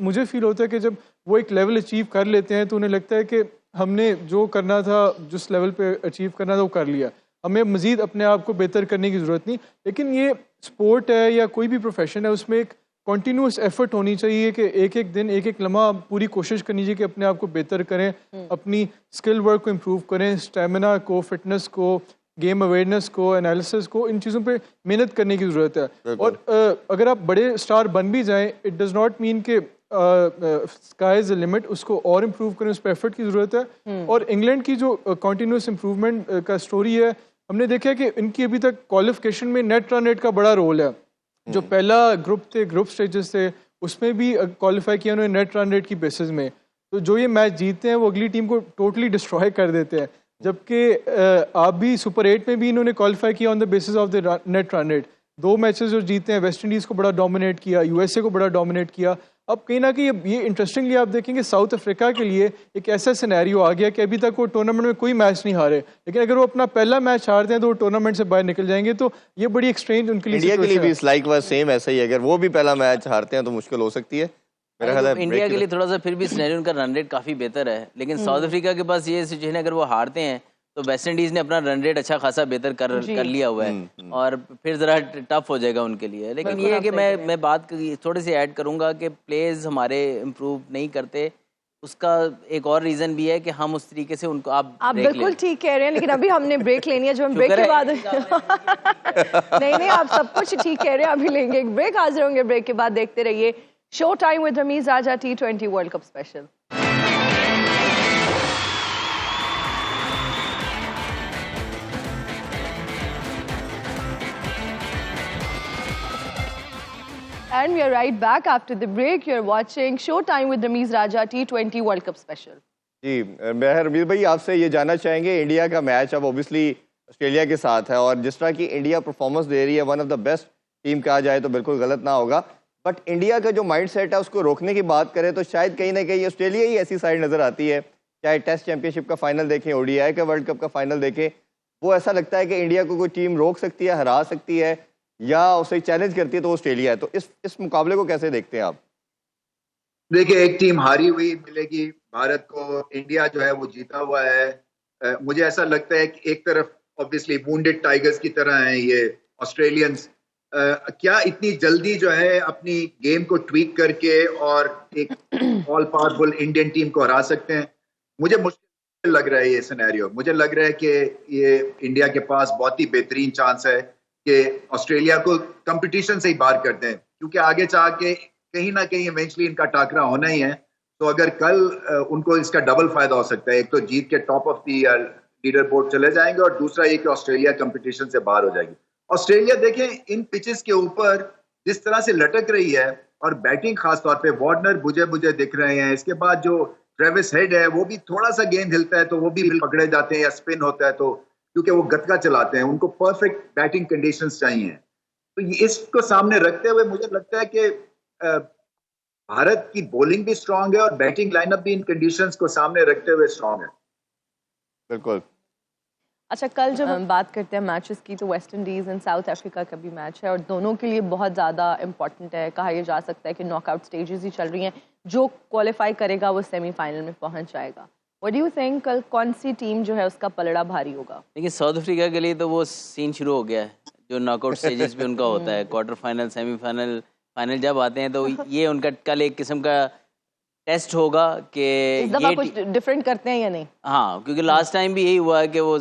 मुझे फील होता है कि जब वो एक लेवल अचीव कर लेते हैं तो उन्हें लगता है कि हमने जो करना था, जिस लेवल पे अचीव करना था वो कर लिया, हमें मज़ीद अपने आप को बेहतर करने की ज़रूरत नहीं। लेकिन ये स्पोर्ट है या कोई भी प्रोफेशन है, उसमें एक कॉन्टीन्यूस एफर्ट होनी चाहिए कि एक एक दिन, एक एक लम्हा पूरी कोशिश करनी चाहिए कि अपने आप को बेहतर करें, अपनी स्किल वर्क को इम्प्रूव करें, स्टेमिना को, फिटनेस को, गेम अवेयरनेस को, एनालिसिस को, इन चीज़ों पे मेहनत करने की ज़रूरत है। और अगर आप बड़े स्टार बन भी जाएं, इट डज़ नॉट मीन कि स्काई इज़ द लिमिट, उसको और इम्प्रूव करें, उस पर एफर्ट की ज़रूरत है। और इंग्लैंड की जो कॉन्टीन्यूस इम्प्रूवमेंट का स्टोरी है, हमने देखा कि इनकी अभी तक क्वालिफिकेशन में नेट रन रेट का बड़ा रोल है। जो पहला ग्रुप थे, ग्रुप स्टेजेस थे, उसमें भी क्वालिफाई किया उन्होंने नेट रन रेट की बेसिस में। तो जो ये मैच जीतते हैं वो अगली टीम को टोटली डिस्ट्रॉय कर देते हैं, जबकि आप भी सुपर 8 में भी इन्होंने क्वालिफाई किया on the basis of the net run rate. 2 matches जो जीते हैं, वेस्ट इंडीज़ को बड़ा डोमिनेट किया, यूएसए को बड़ा डोमिनेट किया। अब कहीं ना कहीं ये इंटरेस्टिंगली आप देखेंगे साउथ अफ्रीका के लिए एक ऐसा सिनेरियो आ गया कि अभी तक वो टूर्नामेंट में कोई मैच नहीं हारे, लेकिन अगर वो अपना पहला मैच हारते हैं तो वो टूर्नामेंट से बाहर निकल जाएंगे। तो ये बड़ी एक्सट्रीम उनके लिए, इंडिया के लिए भी लाइक वाज सेम ऐसा ही, अगर वो भी पहला मैच हारते हैं तो मुश्किल हो सकती है। मेरा ख्याल है इंडिया के लिए थोड़ा सा फिर भी सिनेरियो उनका रन रेट काफ़ी बेहतर है, लेकिन साउथ अफ्रीका के पास ये सिचुएशन है, अगर वो हारते हैं तो वेस्ट इंडीज ने अपना रन रेट अच्छा खासा बेहतर कर लिया हुआ है और फिर जरा टफ हो जाएगा उनके लिए। लेकिन ये है कि मैं बात थोड़ी सी ऐड करूंगा कि प्लेयर्स हमारे इम्प्रूव नहीं करते, उसका एक और रीजन भी है कि हम उस तरीके से उनको आप बिल्कुल ठीक कह रहे हैं, लेकिन अभी हमने ब्रेक लेनी है, जो हम ब्रेक के बाद नहीं आप सब कुछ ठीक कह रहे हैं, अभी लेंगे एक ब्रेक, हाजिर होंगे ब्रेक के बाद। देखते रहिए show time with Rameez Raja T20 world cup special. And we are right back after the break. You're watching Showtime with Ramiz Raja T20 World Cup Special. जी, मैं रमीज भाई आपसे ये जानना चाहेंगे, इंडिया का मैच अब ऑब्वियसली ऑस्ट्रेलिया के साथ है और जिस तरह की इंडिया परफॉर्मेंस दे रही है, one of the best team कहा जाए तो बिल्कुल गलत ना होगा, बट इंडिया का जो माइंडसेट है उसको रोकने की बात करें तो शायद कहीं ना कहीं ऑस्ट्रेलिया ही ऐसी साइड नजर आती है। चाहे टेस्ट चैंपियनशिप का फाइनल देखें, ODI का वर्ल्ड कप का फाइनल देखें, वो ऐसा लगता है कि इंडिया को कोई टीम रोक सकती है, हरा सकती है या उसे चैलेंज करती है तो ऑस्ट्रेलिया है। तो इस मुकाबले को कैसे देखते हैं आप? देखिए, एक टीम हारी हुई मिलेगी भारत को, इंडिया जो है वो जीता हुआ है। मुझे ऐसा लगता है कि एक तरफ ऑब्वियसली वुंडेड टाइगर्स की तरह हैं ये ऑस्ट्रेलियंस, क्या इतनी जल्दी जो है अपनी गेम को ट्वीक करके और एक ऑल पावरफुल इंडियन टीम को हरा सकते हैं? मुझे मुश्किल लग रहा है ये सिनेरियो। मुझे लग रहा है कि ये इंडिया के पास बहुत ही बेहतरीन चांस है कि ऑस्ट्रेलिया को कंपटीशन से ही बाहर करते हैं, क्योंकि आगे चाह के कहीं ना कहीं इवेंचुअली इनका टाकरा होना ही है। तो अगर कल उनको इसका डबल फायदा हो सकता है, एक तो जीत के top of the leader board चले जाएंगे और दूसरा ये कि ऑस्ट्रेलिया कंपटीशन से बाहर हो जाएगी। ऑस्ट्रेलिया देखें इन पिचेस के ऊपर जिस तरह से लटक रही है और बैटिंग खासतौर पे वार्नर बुझे बुझे दिख रहे हैं। इसके बाद जो ट्रेविस हेड है वो भी थोड़ा सा गेंद हिलता है तो वो भी पकड़े जाते हैं या स्पिन होता है, तो क्योंकि वो गतका चलाते हैं, उनको परफेक्ट बैटिंग कंडीशंस चाहिए। तो इसको सामने रखते हुए मुझे लगता है कि भारत की बॉलिंग भी स्ट्रांग है और बैटिंग लाइनअप भी इन कंडीशंस को सामने रखते हुए स्ट्रांग है। बिल्कुल। अच्छा, कल जब हम बात करते हैं मैचेस की तो West Indies and south Africa का भी मैच है और दोनों के लिए बहुत ज़्यादा इम्पॉर्टेंट है। कहा यह जा सकता है कि नॉकआउट स्टेजेस ही चल रही हैं, जो क्वालिफाई करेगा वो सेमीफाइनल में पहुंच जाएगा। व्हाट डू यू थिंक कल कौन सी टीम जो है उसका पलड़ा भारी होगा? देखिए, साउथ अफ्रीका के लिए तो वो सीन शुरू हो गया है जो नॉकआउट स्टेजेस पे उनका होता है, क्वार्टर फाइनल, सेमीफाइनल, फाइनल जब आते हैं तो ये उनका कल एक किस्म का टेस्ट होगा कि ये कुछ डिफरेंट करते हैं या नहीं। हाँ, क्योंकि लास्ट टाइम भी यही हुआ है कि वो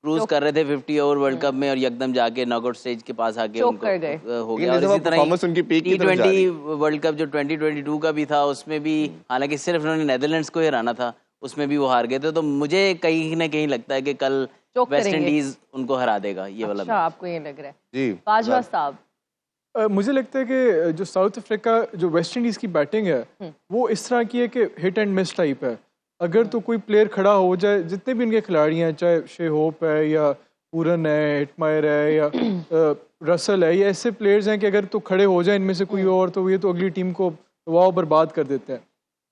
क्रूज कर रहे थे 50 ओवर वर्ल्ड कप में और एकदम जाके नॉकआउट स्टेज के पास आके उनको हो गया। और इसी तरह T20 वर्ल्ड कप जो 2022 का भी था उसमें भी हालांकि सिर्फ उन्होंने नेदरलैंड्स को ही हराना था, उसमें भी वो हार गए थे। तो मुझे कहीं ना कहीं लगता है कि कल वेस्ट इंडीज उनको हरा देगा ये वाला। अच्छा, आपको ये लग रहा है? जी बाजवा साहब, मुझे लगता है कि जो साउथ अफ्रीका जो वेस्ट इंडीज़ की बैटिंग है वो इस तरह की है कि हिट एंड मिस टाइप है। अगर तो कोई प्लेयर खड़ा हो जाए, जितने भी इनके खिलाड़ी हैं, चाहे शे होप है या पूरन है, हिटमायर है या रसल है, ये ऐसे प्लेयर्स हैं कि अगर तो खड़े हो जाए इनमें से कोई और तो ये तो अगली टीम को वाव बर्बाद कर देते हैं।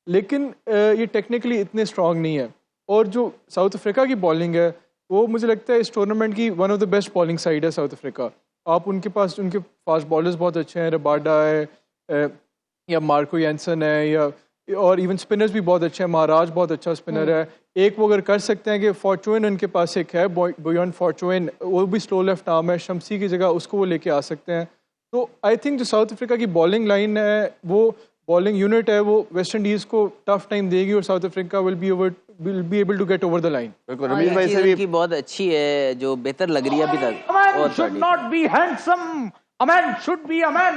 लेकिन ये टेक्निकली इतने स्ट्रांग नहीं है। और जो साउथ अफ्रीका की बॉलिंग है वो मुझे लगता है इस टूर्नामेंट की one of the best bowling side है साउथ अफ्रीका। आप उनके पास उनके फास्ट बॉलर्स बहुत अच्छे हैं, रबाडा है या मार्को यैंसन है या और इवन स्पिनर्स भी बहुत अच्छे हैं। महाराज बहुत अच्छा स्पिनर है। एक वो अगर कर सकते हैं कि फॉर्चून उनके पास एक है, बियॉन्ड फॉर्चून, वो भी स्लो लेफ्ट आर्म है, शमसी की जगह उसको वो लेके आ सकते हैं। तो आई थिंक जो साउथ अफ्रीका की बॉलिंग लाइन है, वो बॉलिंग यूनिट है, वो वेस्ट इंडीज को टफ टाइम देगी और South Africa will be able to get over the line. बिल्कुल, रमीज भाई से भी बहुत अच्छी है जो बेहतर लग रही है अभी तक। Man should not be handsome. A man should be a man.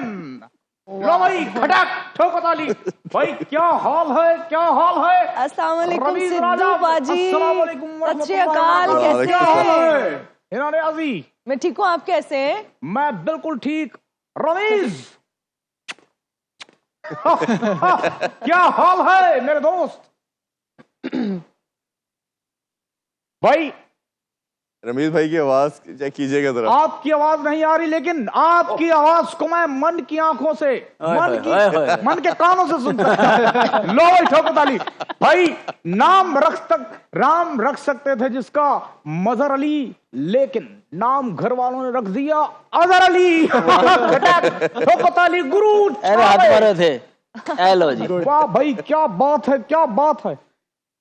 लो भाई, खटक ठोको ताली। भाई क्या हाल है, क्या हाल है? अस्सलाम वालेकुम रमीज सिद्धू राजा, बाजी। अस्सलाम वालेकुम व सत श्री रहमतुल्लाहि अकाल, व कैसे क्या हाल हैं? है? हिना नियाज़ी, मैं ठीक हूँ, आप कैसे हैं? मैं बिल्कुल ठीक। रमीज क्या हाल है मेरे दोस्त? भाई रमीज भाई की आवाज चेक कीजिएगा जरा। आपकी आवाज नहीं आ रही, लेकिन आपकी आवाज को मैं मन की आंखों से, मन के कानों से सुनता हूं। लो भाई ठोको ताली। भाई नाम राम रख सकते थे जिसका मजहर अली, लेकिन नाम घर वालों ने रख दिया अजहर अली। ठोको ताली गुरु। अरे हाथ मारे थे। हेलो जी। वाह भाई, क्या बात है, क्या बात है।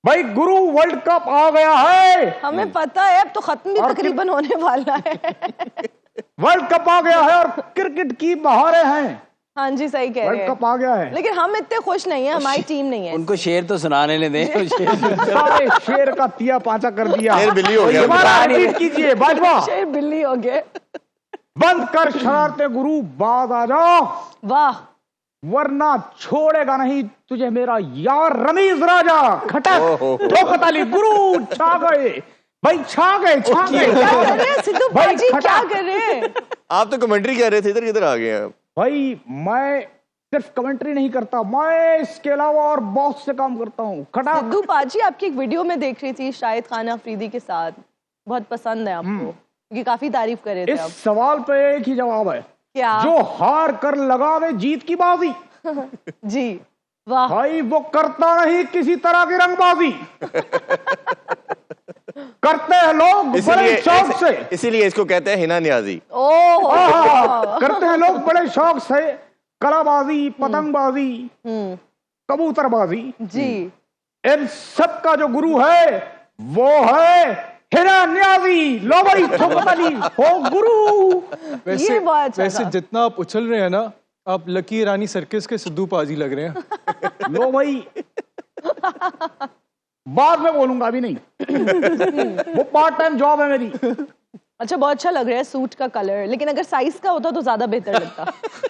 भाई गुरु वर्ल्ड कप आ गया है, हमें पता है, अब तो खत्म भी और तकरीबन होने वाला है। वर्ल्ड कप आ गया है और क्रिकेट की बहारें हैं। हाँ जी, सही कह रहे वर्ल्ड हैं। कप आ गया है। लेकिन हम इतने खुश नहीं है, हमारी टीम नहीं है। उनको शेर तो सुनाने ने दें। सारे शेर का तिया पांचा कर दिया। शेर बिल्ली हो गया। दोबारा रिपीट कीजिए बाजवा। शेर बिल्ली हो गए। बंद कर शरारते गुरु, बाज आ जाओ, वाह, वरना छोड़ेगा नहीं तुझे मेरा यार रमीज राजा। खटक ठोक ताली, गुरु छा गए भाई, छा गए, छा गए। क्या कर रहे हैं सिद्धू भाई, पाजी, खटा। क्या कर रहे हैं? आप तो कमेंट्री कह रहे थे, इधर किधर आ गए हैं आप? भाई मैं सिर्फ कमेंट्री नहीं करता, मैं इसके अलावा और बहुत से काम करता हूँ। खटक। सिद्धू पाजी, आपकी एक वीडियो में देख रही थी शाहिद खान अफरीदी के साथ, बहुत पसंद है आपको, क्योंकि काफी तारीफ कर रहे थे इस आप। सवाल पे एक ही जवाब है, क्या? जो हार कर लगावे जीत की बाजी। जी, वाह। भाई वो करता नहीं किसी तरह की रंगबाजी। करते हैं लोग बड़े शौक से, इसीलिए इसको कहते हैं हिना न्याजी। ओह, करते हैं लोग बड़े शौक से कलाबाजी, पतंगबाजी, कबूतरबाजी। जी, इन सब का जो गुरु है वो है हिना न्याजी। लो भाई ठोकताली हो गुरु। ये बहुत अच्छा वैसे था। जितना आप उछल रहे हैं ना, आप लकी रानी सर्कस के सिद्धू पाजी लग रहे हैं। लो भाई, बाद में बोलूंगा, अभी नहीं। वो पार्ट टाइम जॉब है मेरी। अच्छा, बहुत अच्छा लग रहा है सूट का कलर, लेकिन अगर साइज का होता तो ज्यादा बेहतर लगता।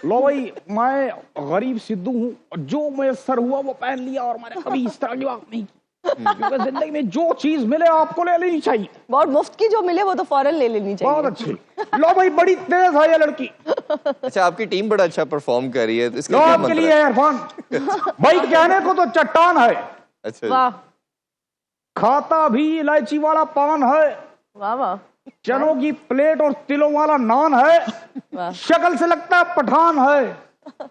लो भाई, मैं गरीब सिद्धू हूँ, जो मुयसर हुआ वो पहन लिया, और मैंने कभी इस तरह की बात नहीं की। क्योंकि जिंदगी में जो चीज मिले आपको ले लेनी चाहिए। बहुत मुफ्त की जो मिले वो तो फौरन ले लेनी बहुत चाहिए। अच्छी। लो भाई, बड़ी तेज है ये लड़की। अच्छा, आपकी टीम बड़ा अच्छा परफॉर्म कर रही है, तो इसका लो क्या आपके मंत्र लिए है? इरफान भाई, कहने को तो चट्टान है, अच्छा जी। वाह खाता भी इलायची वाला पान है, वाह वाह चनों की प्लेट और तिलों वाला नान है, वाह। शक्ल से लगता है पठान है।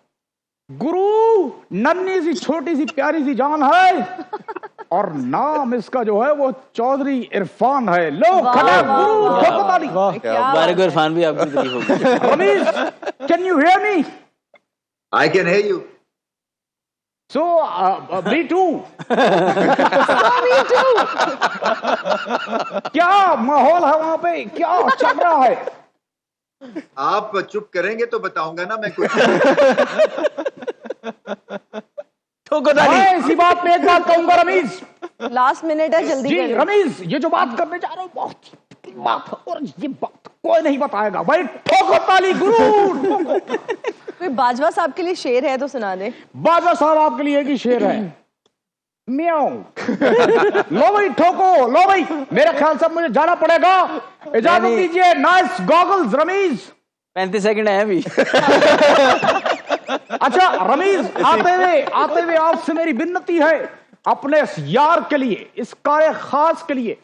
गुरु नन्ही सी छोटी सी प्यारी सी जान है, और नाम इसका जो है वो चौधरी इरफान है। लो वाह, खड़ा वाह, गुरु वाह। ठोको ताली। क्या मुबारक इरफान भी आपकी तारीफ होगी। Rameez, can you hear me? I can hear you. So me too. क्या माहौल है वहां पे, क्या चल रहा है? आप चुप करेंगे तो बताऊंगा ना मैं कुछ। ठोको ताली। मैं इसी बात पे एक बात कहूंगा रमीज लास्ट मिनट है, जल्दी जी। करें। रमीज, ये जो बात करने जा रहे हो बहुत ही बात है, और ये बात कोई नहीं बताएगा भाई। ठोको ताली गुरु, ठोको। कोई बाजवा साहब के लिए शेर है तो सुना दे। बाजा साहब आपके लिए एक ही शेर है, म्याऊं। लो भाई ठोको, लो भाई। मेरे ख्याल से मुझे जाना पड़ेगा, इजाजत नहीं। दीजिए। Nice goggles Ramiz. 35 सेकंड है अभी। अच्छा रमीज, आते हुए आपसे मेरी विनती है, अपने इस यार के लिए, इस कार्य खास के लिए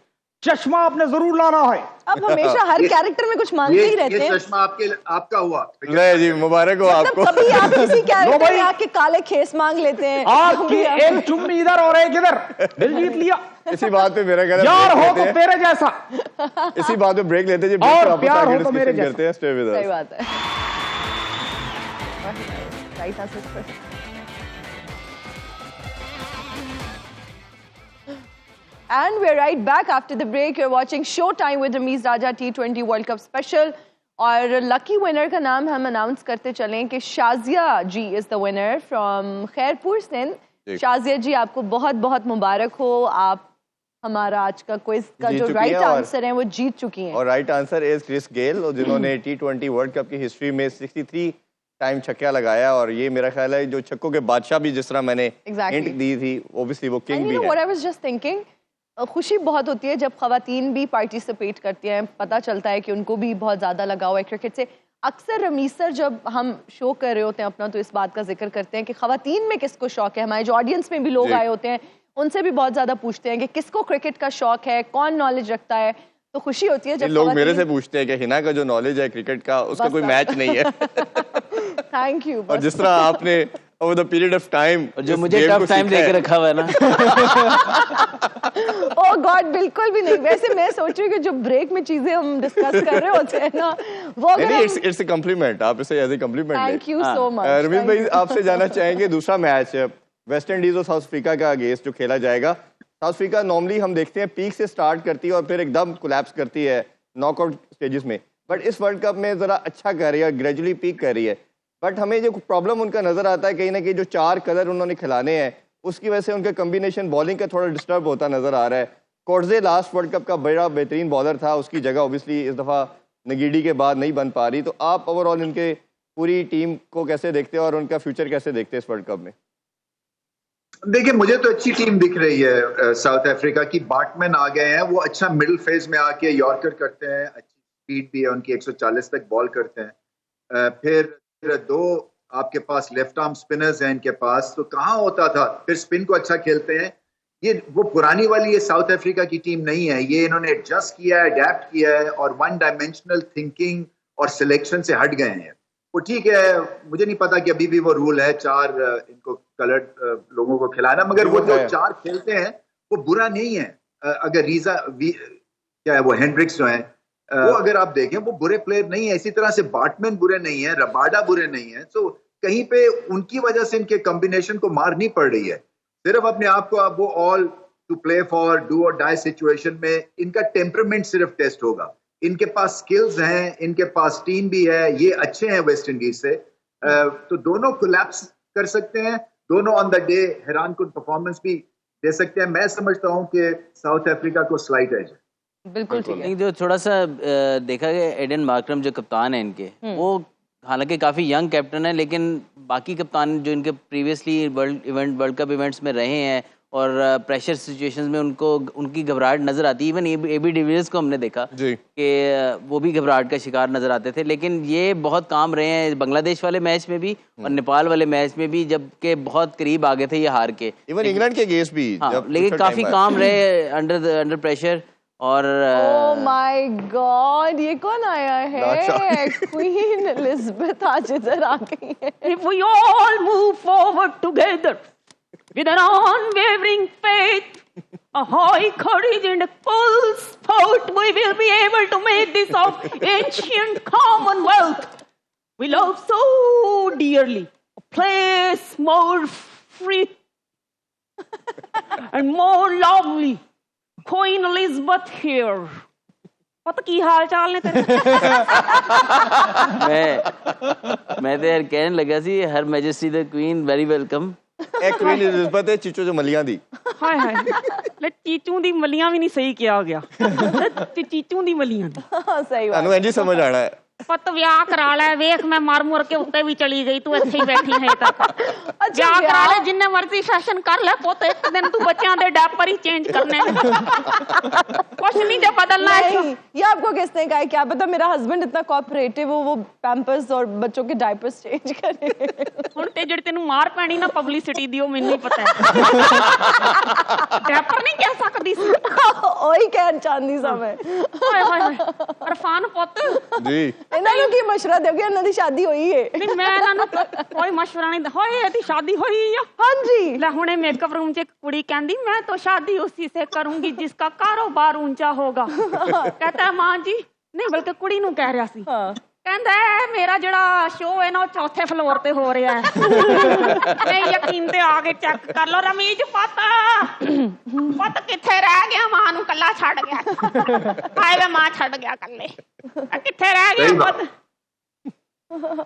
चश्मा आपने जरूर लाना है। आप हमेशा हर कैरेक्टर में कुछ मांगते ही रहते ये हैं। चश्मा आपका हुआ। नहीं जी, मुबारक हो मतलब आपको। कभी आप किसी लो कैरेक्टर भाई। में आके काले खेस मांग लेते हैं। आपकी कभी आप- एक चुम्मी इधर और एक इधर, दिल जीत लिया। इसी बात पे मेरा कहना यार break हो लेते तो हैं। तेरे जैसा, इसी बात पे ब्रेक लेते हैं जी। और break पर वापस प्यार आके हो तो मेरे discussion जैसा। करते हैं। Stay with us. सही बात है। राइट आंसर पर। And we're right back after the break. You're watching Showtime with Rameez Raja T20 World Cup Special. और लकी विनर का नाम हम अनाउंस करते चलें कि Shazia ji is the winner from Khairpur Sindh. Shazia ji, आपको बहुत बहुत मुबारक हो। आप हमारा आज का क्विज का जीत जो चुकी राइट हैं और- आंसर है वो जीत चुकी हैं। और right answer is Chris Gayle, और जिन्होंने T20 वर्ल्ड कप की हिस्ट्री में 63 टाइम छक्का लगाया। और ये मेरा ख्याल है जो छक्कों के बादशाह भी, जिस तरह मैंने Exactly. हिंट दी थी, ओब्वियसली वो किंग And भी you know है। what I was just thinking? खुशी बहुत होती है जब खवातीन भी पार्टिसिपेट करती हैं, पता चलता है कि उनको भी बहुत ज़्यादा लगाव है क्रिकेट से। अक्सर रमीज सर जब हम शो कर रहे होते हैं अपना, तो इस बात का जिक्र करते हैं कि खवातीन में किसको शौक है। हमारे जो ऑडियंस में भी लोग जी। आए होते हैं, उनसे भी बहुत ज़्यादा पूछते हैं कि किसको क्रिकेट का शौक है, कौन नॉलेज रखता है। तो खुशी होती है ये जब लोग मेरे से पूछते हैं कि हिना का जो नॉलेज है क्रिकेट का, उसका बस कोई बस। मैच नहीं है। Thank you. और जिस तरह आपने over the period of time और जो मुझे टफ टाइम देके रखा हुआ है ना। ओह गॉड, बिल्कुल भी नहीं। वैसे मैं सोच रही हूँ कि जो ब्रेक में चीजें हम डिस्कस कर रहे होते हैं ना, वो अगर नहीं, हम- इट्स अ कॉम्प्लीमेंट। आप इसे as a compliment thank you so much. Rameez भाई, आपसे जानना चाहेंगे दूसरा मैच वेस्ट इंडीज और साउथ अफ्रीका का अगेंस्ट जो खेला जाएगा, साउथ अफ्रीका नॉर्मली हम देखते हैं पीक से स्टार्ट करती है और फिर एकदम कोलैप्स करती है नॉकआउट स्टेजेस में, बट इस वर्ल्ड कप में ज़रा अच्छा कर रही है, ग्रेजुअली पीक कर रही है। बट हमें जो प्रॉब्लम उनका नज़र आता है कहीं ना कहीं जो 4 कलर उन्होंने खिलाने हैं उसकी वजह से उनका कम्बिनेशन बॉलिंग का थोड़ा डिस्टर्ब होता नज़र आ रहा है। कोर्जे लास्ट वर्ल्ड कप का बड़ा बेहतरीन बॉलर था, उसकी जगह ऑब्वियसली इस दफ़ा नगीडी के बाद नहीं बन पा रही। तो आप ओवरऑल इनके पूरी टीम को कैसे देखते हैं और उनका फ्यूचर कैसे देखते हैं इस वर्ल्ड कप में? देखिए, मुझे तो अच्छी टीम दिख रही है साउथ अफ्रीका की। बार्टमैन आ गए हैं, वो अच्छा मिडिल फेज में आके यॉर्कर करते हैं, अच्छी स्पीड भी है उनकी, 140 तक बॉल करते हैं। फिर 2 आपके पास लेफ्ट आर्म स्पिनर्स हैं इनके पास, तो कहाँ होता था, फिर स्पिन को अच्छा खेलते हैं। ये वो पुरानी वाली ये साउथ अफ्रीका की टीम नहीं है, ये इन्होंने एडजस्ट किया है, अडेप्ट किया है और 1 डायमेंशनल थिंकिंग और सिलेक्शन से हट गए हैं। वो ठीक है, मुझे नहीं पता कि अभी भी वो रूल है 4 इनको कलर्ड लोगों को खिलाना, मगर वो जो 4 खेलते हैं वो बुरा नहीं है। अगर क्या है वो हेंड्रिक्स जो है वो अगर आप देखें वो बुरे प्लेयर नहीं है, इसी तरह से बार्टमैन बुरे नहीं है, रबाडा बुरे नहीं है। तो कहीं पे उनकी वजह से इनके कॉम्बिनेशन को मार नहीं पड़ रही है, सिर्फ अपने आप को वो all to play for do और डाई सिचुएशन में इनका टेम्परामेंट सिर्फ टेस्ट होगा। इनके पास स्किल्स हैं, इनके पास टीम भी है, ये अच्छे हैं वेस्ट इंडीज से, तो दोनों कोलैप्स कर सकते हैं, दोनों ऑन द डे हैरान कुन परफॉर्मेंस भी दे सकते हैं। मैं समझता हूं कि साउथ अफ्रीका को स्लाइट एज है। बिल्कुल ठीक है। नहीं, जो थोड़ा सा देखा गया, एडन मार्करम जो कप्तान है इनके, वो हालांकि काफ़ी यंग कैप्टन है, लेकिन बाकी कप्तान जो इनके प्रीवियसली वर्ल्ड कप इवेंट्स में रहे हैं और प्रेशर सिचुएशंस में उनकी घबराहट नज़र आती है। इवन एबी डिविलियर्स को हमने देखा कि वो भी घबराहट का शिकार नज़र आते थे, लेकिन ये बहुत काम रहे हैं बांग्लादेश वाले मैच में भी और नेपाल वाले मैच में भी, जबकि बहुत करीब आ गए थे ये हार के। इवन इंग्लैंड के अगेंस्ट भी लेकिन काफ़ी काम रहे अंडर प्रेशर। और ओह माय गॉड, ये कौन आया है? क्वीन एलिजाबेथ आज इधर आ गई है। If we all move forward together with an unwavering faith, a high courage and a full sport, we will be able to make this our ancient Commonwealth we love so dearly a place more free and more lovely. Queen Elizabeth here. पता की हाल चाल ने तेरे? मैं तो यार कहने लगा see, her majesty the queen very welcome. एक क्वीन एलिजाबेथ है, चीचो जो मलियां दी। हाय हाय, ले चीचू दी मलियां भी नहीं सही किया गया, चीचू दी मलियां दी। सही बात। अनु एंजी समझ आना है। पत ਵਿਆਹ ਕਰਾ ਲੈ, ਵੇਖ ਮੈਂ ਮਰ ਮੁਰ ਕੇ ਉੱਤੇ ਵੀ ਚਲੀ ਗਈ, ਤੂੰ ਇੱਥੇ ਹੀ ਬੈਠੀ ਹੈ ਤੱਕ। ਵਿਆਹ ਕਰਾ ਲੈ, ਜਿੰਨੇ ਮਰਜ਼ੀ ਫੈਸ਼ਨ ਕਰ ਲੈ ਪੁੱਤ, ਇੱਕ ਦਿਨ ਤੂੰ ਬੱਚਿਆਂ ਦੇ ਡਾਇਪਰ ਹੀ ਚੇਂਜ करने कुछ नहीं जो बदलना है। ये आपको किसने कहा है? क्या पता मेरा हस्बैंड इतना कोऑपरेटिव हो, वो पैम्पर्स और बच्चों के डायपर्स चेंज करे। ਹੁਣ ਤੇ ਜਿਹੜੀ ਤੈਨੂੰ ਮਾਰ ਪੈਣੀ ਨਾ ਪਬਲਿਸਿਟੀ ਦੀ, ਉਹ ਮੈਨੂੰ ਹੀ ਪਤਾ ਹੈ। ਡਾਇਪਰ ਨਹੀਂ ਕਹਿ ਸਕਦੀ ਸੀ। ਉਹੀ ਕਹਿਣ ਚਾਹੁੰਦੀ ਸਾਂ ਮੈਂ। ਹਾਏ ਹਾਏ ਹਾਏ, ਅਰਫਾਨ ਪੁੱਤ जी ਇਹਨਾਂ ਨੂੰ ਕੀ ਮਸ਼ਵਰਾ ਦਿਓਗੇ? ਇਹਨਾਂ ਦੀ ਸ਼ਾਦੀ ਹੋਈ ਹੈ। ਨਹੀਂ, ਮੈਂ ਇਹਨਾਂ ਨੂੰ ਕੋਈ ਮਸ਼ਵਰਾ ਨਹੀਂ ਹੋਏ, ਇਹਦੀ ਸ਼ਾਦੀ ਹੋਈ ਆ। ਹਾਂਜੀ। ਲੈ ਹੁਣੇ ਮੇਕਅਪ रूम ਚ ਇੱਕ ਕੁੜੀ ਕਹਿੰਦੀ, मैं तो शादी उसी से करूंगी जिसका कारोबार ऊंचा होगा। कहता है मां जी, नहीं बल्कि कुड़ी नूं कह रहा सी, कहंदा है मेरा जड़ा शो है ना, 4थे फ्लोर पे हो रहा है। नहीं यकीन ते आके चेक कर लो। रमीज पुत किथे रह गया? मां नूं कल्ला छड़ गया। हाय वे मां छड़ गया कल्ले, किथे रह गया पुत?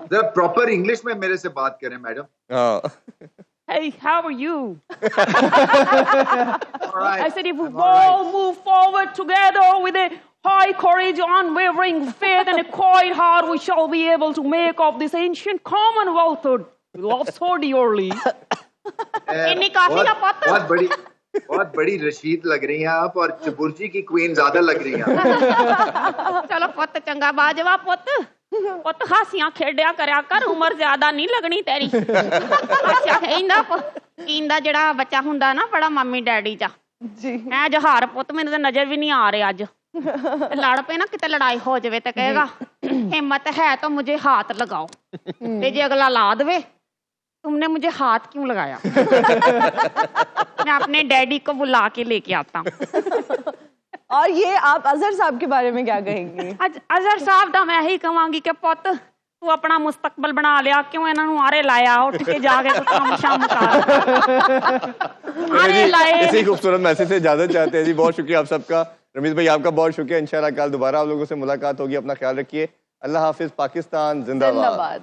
जरा प्रॉपर इंग्लिश में मेरे से बात करें मैडम। हाँ। Hey, how are you? All right. I said if we all move forward together with a high courage, unwavering faith and a quiet heart, we shall be able to make of this ancient Commonwealth we love so dearly. इन्नी काफी ना पता। बहुत बड़ी रशीद लग रही हैं आप, और चबुर्जी की क्वीन ज्यादा लग रही हैं। चलो पुत चंगा बाजवा पुत, पुत हासियां खेडिया करया कर, उम्र ज्यादा नहीं लगनी तेरी। हासिया खेंदा कींदा जड़ा बच्चा हुंदा ना, बड़ा मम्मी डैडी चा जी। मैं जहार पुत मैनू तो नजर भी नहीं आ रहे अज। लड़ पे ना किते लड़ाई हो जावे तो कहेगा हिम्मत है तो मुझे हाथ लगाओ, ते जे अगला ला दे तुमने मुझे हाथ क्यों लगाया? मैं अपने डैडी को बुला के लेके आता हूँ। और ये आप अजहर साहब के बारे में क्या कहेंगे? अजहर साहब का मैं यही कहांगी कि पुत तू अपना मुस्तकबल बना लिया, क्यों इन्हों आरे लाया? उठ के जाके तू काम शाम कर। अरे लाए इसी खूबसूरत मैसेज से इजाजत चाहते हैं जी। बहुत शुक्रिया आप सबका। रमीज भाई आपका बहुत शुक्रिया। इंशाल्लाह कल दोबारा आप लोगों से मुलाकात होगी। अपना ख्याल रखिए। अल्लाह हाफिज। पाकिस्तान जिंदाबाद। जिंदाबाद।